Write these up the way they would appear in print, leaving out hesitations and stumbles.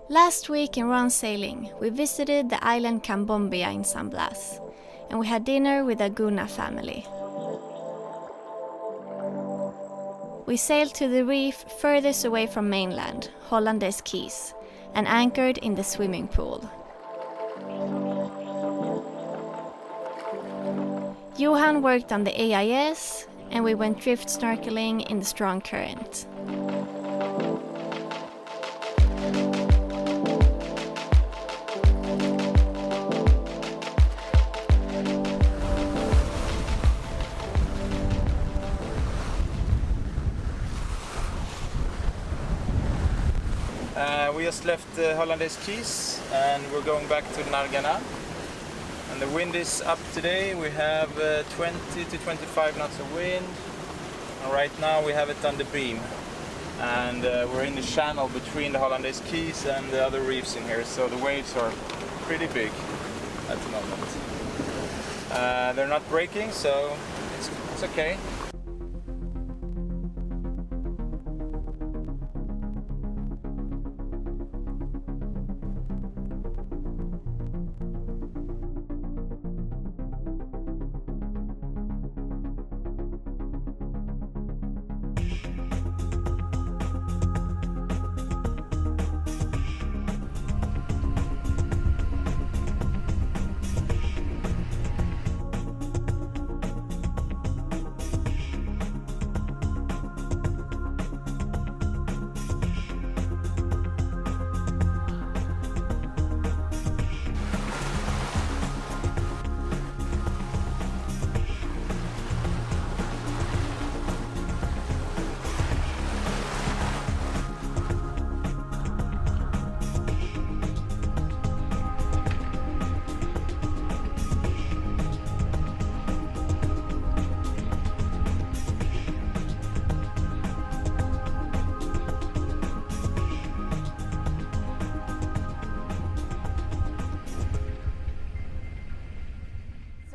Last week in Run Sailing, we visited the island Cambombia in San Blas, and we had dinner with the Guna family. We sailed to the reef furthest away from mainland, Almkvisth, and anchored in the swimming pool. Johan worked on the AIS, and we went drift snorkeling in the strong current. We just left Almkvisth and we're going back to Narganá. And the wind is up today. We have 20 to 25 knots of wind. And right now we have it on the beam. And we're in the channel between the Almkvisth and the other reefs in here. So the waves are pretty big at the moment. They're not breaking, so it's okay.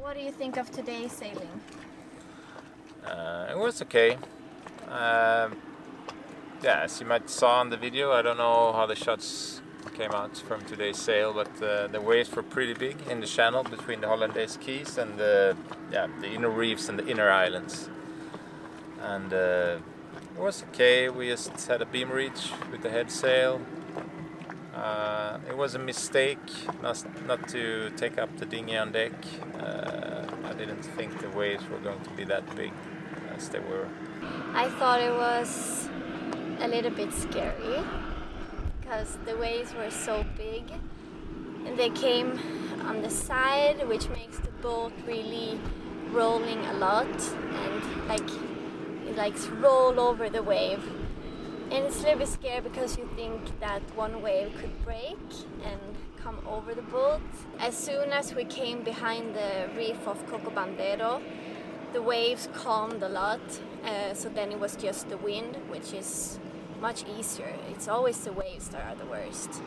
What do you think of today's sailing? It was okay. As you might saw in the video, I don't know how the shots came out from today's sail, but the waves were pretty big in the channel between the Almkvisth and the inner reefs and the inner islands. And it was okay. We just had a beam reach with the head sail. It was a mistake not to take up the dinghy on deck. I didn't think the waves were going to be that big as they were. I thought it was a little bit scary because the waves were so big and they came on the side, which makes the boat really rolling a lot and it roll over the wave. And it's a little bit scary because you think that one wave could break and come over the boat. As soon as we came behind the reef of Cocobandero, the waves calmed a lot, so then it was just the wind, which is much easier. It's always the waves that are the worst.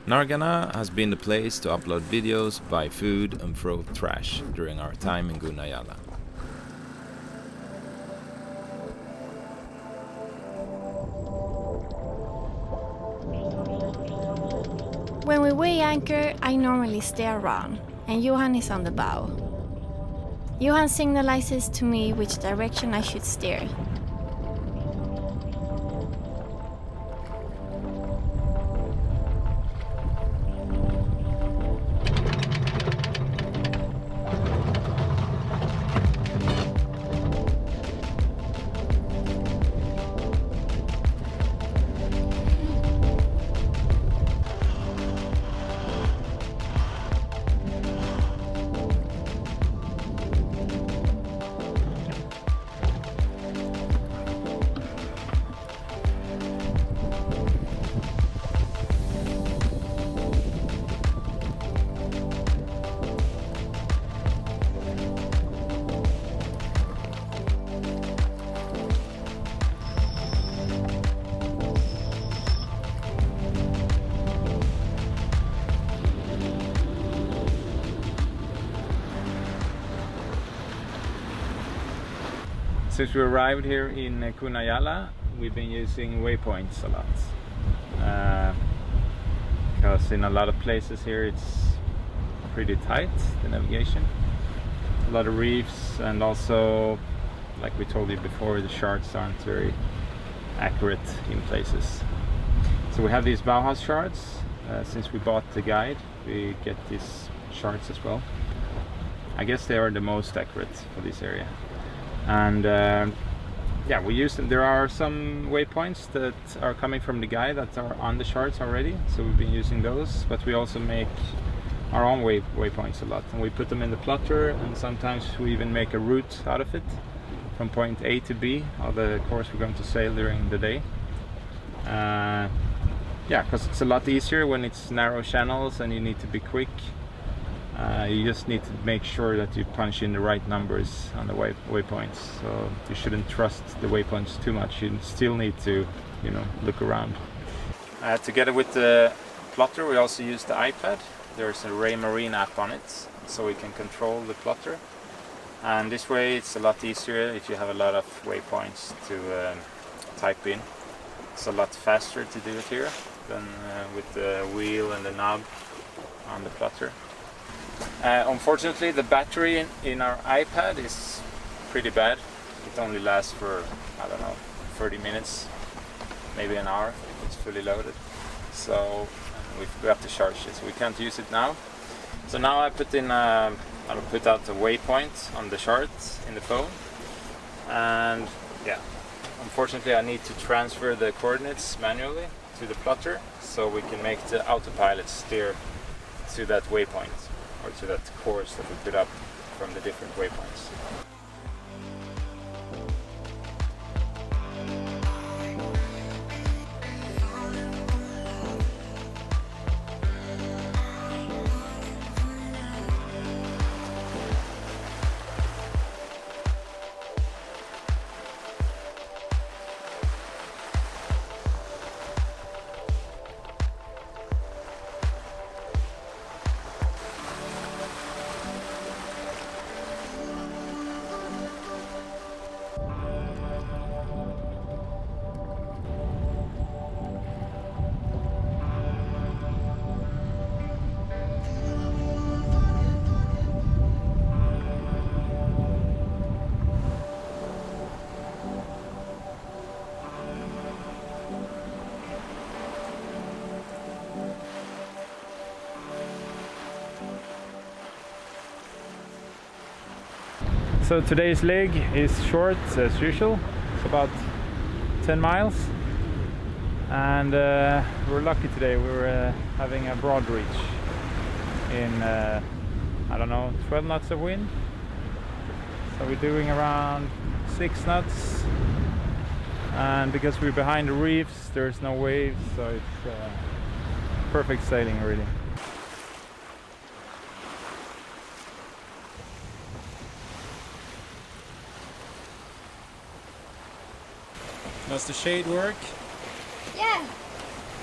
Narganá has been the place to upload videos, buy food and throw trash during our time in Guna Yala. When we weigh anchor, I normally steer around, and Johan is on the bow. Johan signalizes to me which direction I should steer. since we arrived here in Guna Yala, we've been using waypoints a lot. Because in a lot of places here it's pretty tight, the navigation. A lot of reefs, and also, like we told you before, the charts aren't very accurate in places. So we have these Bauhaus charts. Since we bought the guide, we get these charts as well. I guess they are the most accurate for this area. And yeah, we use them. There are some waypoints that are coming from the guide that are on the charts already, so we've been using those, but we also make our own waypoints a lot, and we put them in the plotter, and sometimes we even make a route out of it from point A to B of the course we're going to sail during the day. Yeah, because it's a lot easier when it's narrow channels and you need to be quick. You just need to make sure that you punch in the right numbers on the waypoints. So you shouldn't trust the waypoints too much. You still need to, you know, look around. Together with the plotter, we also use the iPad. There's a Ray Marine app on it, so we can control the plotter. And this way it's a lot easier if you have a lot of waypoints to type in. It's a lot faster to do it here than with the wheel and the knob on the plotter. Unfortunately, the battery in our iPad is pretty bad. It only lasts for, I don't know, 30 minutes, maybe an hour if it's fully loaded. So we have to charge it, so we can't use it now. So now I put in, I'll put out a waypoint on the chart in the phone, and yeah, unfortunately I need to transfer the coordinates manually to the plotter, so we can make the autopilot steer to that waypoint, or to that course that we put up from the different waypoints. So today's leg is short as usual. It's about 10 miles, and we're lucky today. We were having a broad reach in I don't know, 12 knots of wind. So we're doing around 6 knots, and because we're behind the reefs, there's no waves, so it's perfect sailing really. Does the shade work? Yeah,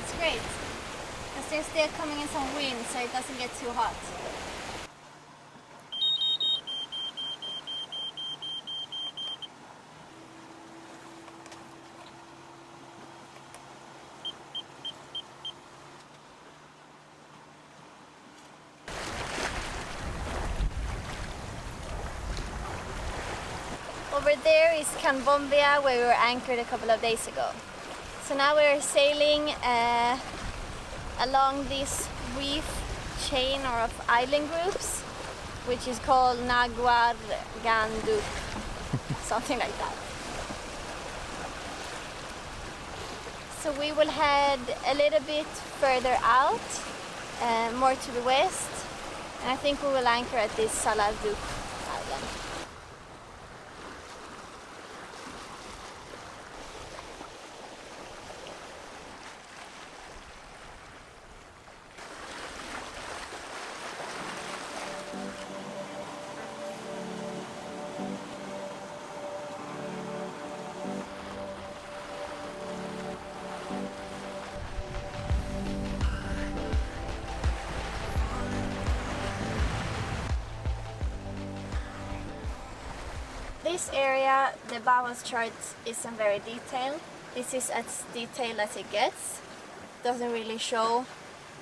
it's great. Because there's still coming in some wind, so it doesn't get too hot. Over there is Canbombia, where we were anchored a couple of days ago. So now we're sailing along this reef chain or of island groups, which is called Naguargandup, something like that. So we will head a little bit further out, more to the west, and I think we will anchor at this Salardup island. this area, the Bauhaus chart isn't very detailed. This is as detailed as it gets. Doesn't really show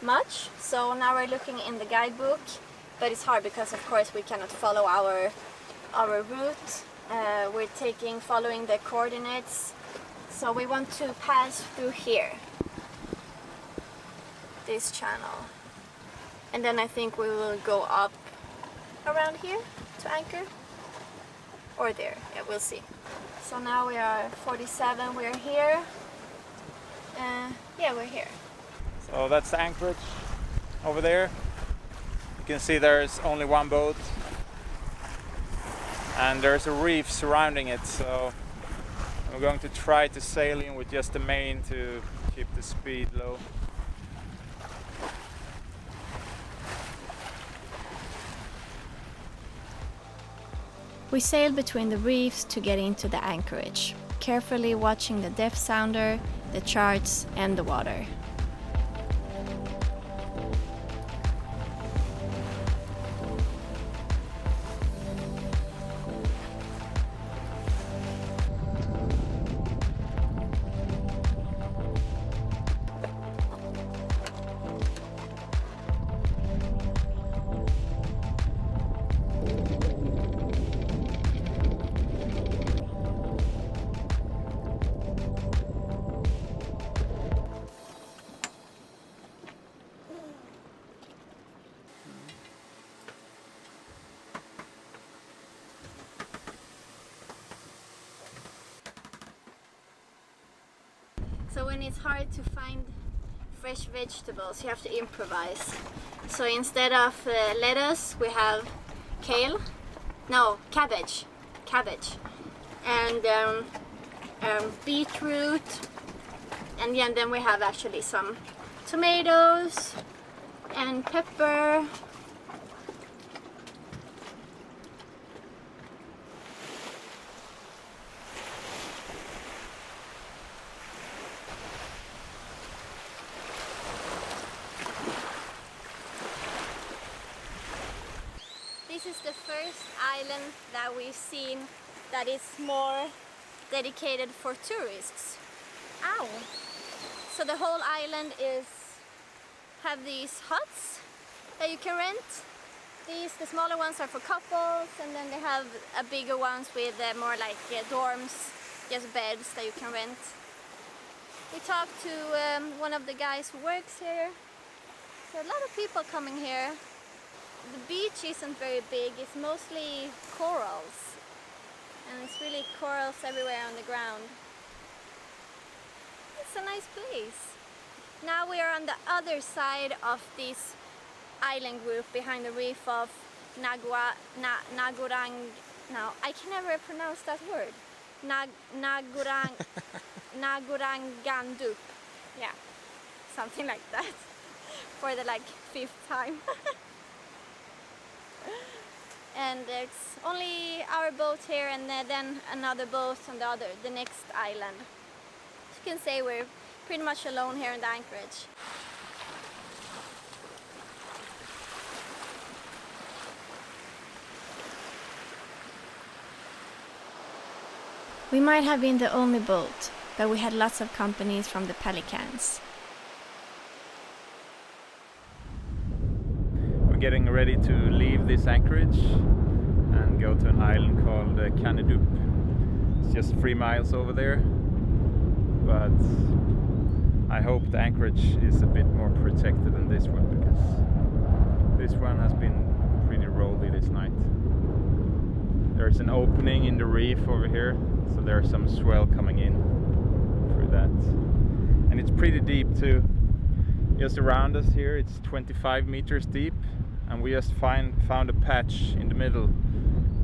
much. So now we're looking in the guidebook, but it's hard because of course we cannot follow our route. We're following the coordinates. So we want to pass through here, this channel. And then I think we will go up around here to anchor. Or there, yeah, we'll see. So now we are 47, we're here. Yeah, we're here. So that's the anchorage over there. You can see there's only one boat. And there's a reef surrounding it, so we're going to try to sail in with just the main to keep the speed low. We sailed between the reefs to get into the anchorage, carefully watching the depth sounder, the charts and the water. So when it's hard to find fresh vegetables, you have to improvise. So instead of lettuce, we have cabbage, and beetroot, and then we have actually some tomatoes and pepper. This is the first island that we've seen that is more dedicated for tourists. Ow! So the whole island have these huts that you can rent. The smaller ones are for couples, and then they have bigger ones with more like dorms, just beds that you can rent. We talked to one of the guys who works here. So a lot of people coming here. The beach isn't very big, it's mostly corals. And it's really corals everywhere on the ground. It's a nice place. Now we are on the other side of this island group behind the reef of Naguargandup. Now, I can never pronounce that word. Naguargandup. Yeah, something like that. For the fifth time. And it's only our boat here and then another boat on the next island. You can say we're pretty much alone here in the anchorage. We might have been the only boat, but we had lots of companies from the Pelicans. We're getting ready to leave this anchorage and go to an island called Naguargandup. It's just 3 miles over there, but I hope the anchorage is a bit more protected than this one, because this one has been pretty rolly this night. There's an opening in the reef over here, so there's some swell coming in through that. And it's pretty deep too. Just around us here it's 25 meters deep, and we just found a patch in the middle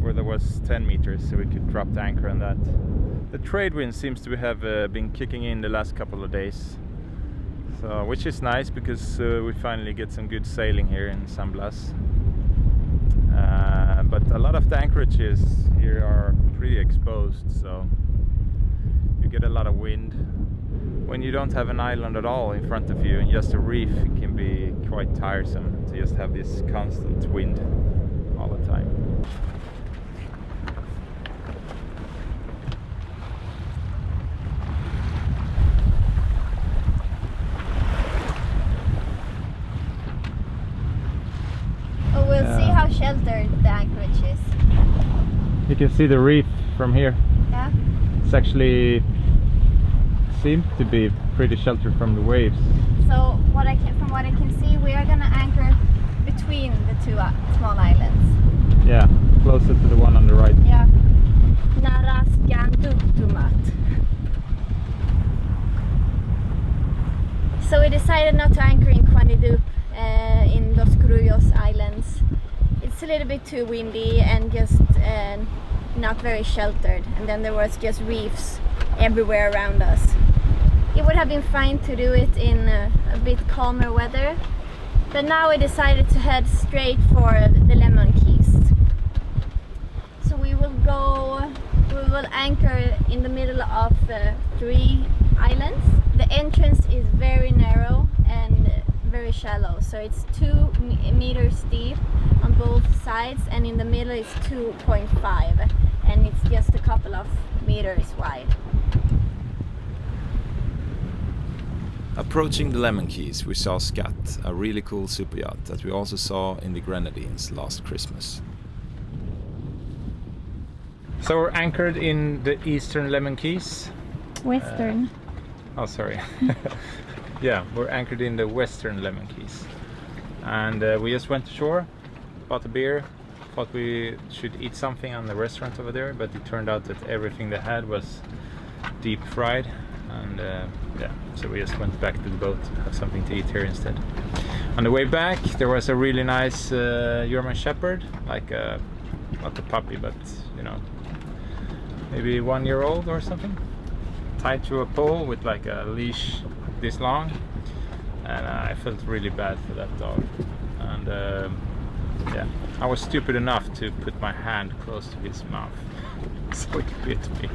where there was 10 meters, so we could drop the anchor on that. The trade wind seems to have been kicking in the last couple of days, so which is nice because we finally get some good sailing here in Blas. But a lot of the anchorages here are pretty exposed, so you get a lot of wind. When you don't have an island at all in front of you and just a reef, it can be quite tiresome to just have this constant wind all the time. sheltered the anchorage is. You can see the reef from here. Yeah. It's actually seems to be pretty sheltered from the waves. So from what I can see, we are gonna anchor between the two small islands. Yeah, closer to the one on the right. Yeah. Nargaándup. So we decided not to anchor in Quanidup, in Los Grullos Islands. It's a little bit too windy and just not very sheltered. And then there was just reefs everywhere around us. It would have been fine to do it in a bit calmer weather, but now we decided to head straight for the Lemon Keys. So we will anchor in the middle of 3 islands. The entrance is very narrow and very shallow, so it's 2 meters deep on both sides, and in the middle is 2.5, and it's just a couple of meters wide. Approaching the Lemon Keys, we saw Scat, a really cool super yacht that we also saw in the Grenadines last Christmas. So we're anchored in the eastern Lemon Keys. Western. Oh, sorry. Yeah, we're anchored in the western Lemon Keys. And we just went ashore, bought a beer, thought we should eat something on the restaurant over there, but it turned out that everything they had was deep fried. And yeah, so we just went back to the boat to have something to eat here instead. On the way back, there was a really nice German Shepherd, like not a puppy, but you know, maybe 1 year old or something, tied to a pole with like a leash this long, and I felt really bad for that dog. And yeah, I was stupid enough to put my hand close to his mouth, so it bit me.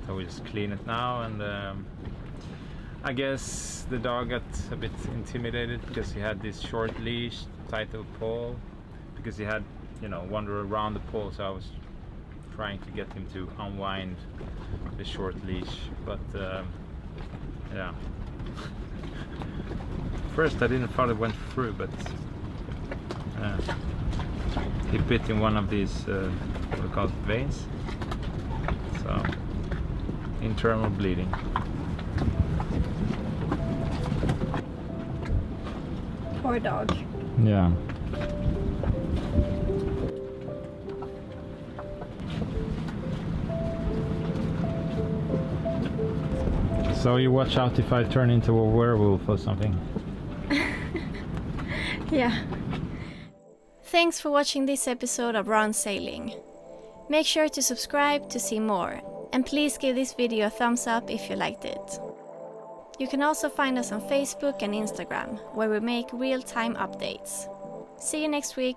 I will just clean it now, and I guess the dog got a bit intimidated because he had this short leash tied to a pole, because he had, you know, wander around the pole, so I was trying to get him to unwind the short leash, but yeah. First I didn't thought it went through, but he bit in one of these what are called veins, so internal bleeding. Poor dog. Yeah. So you watch out if I turn into a werewolf or something. Yeah. Thanks for watching this episode of Run Sailing. Make sure to subscribe to see more, and please give this video a thumbs up if you liked it. You can also find us on Facebook and Instagram, where we make real-time updates. See you next week!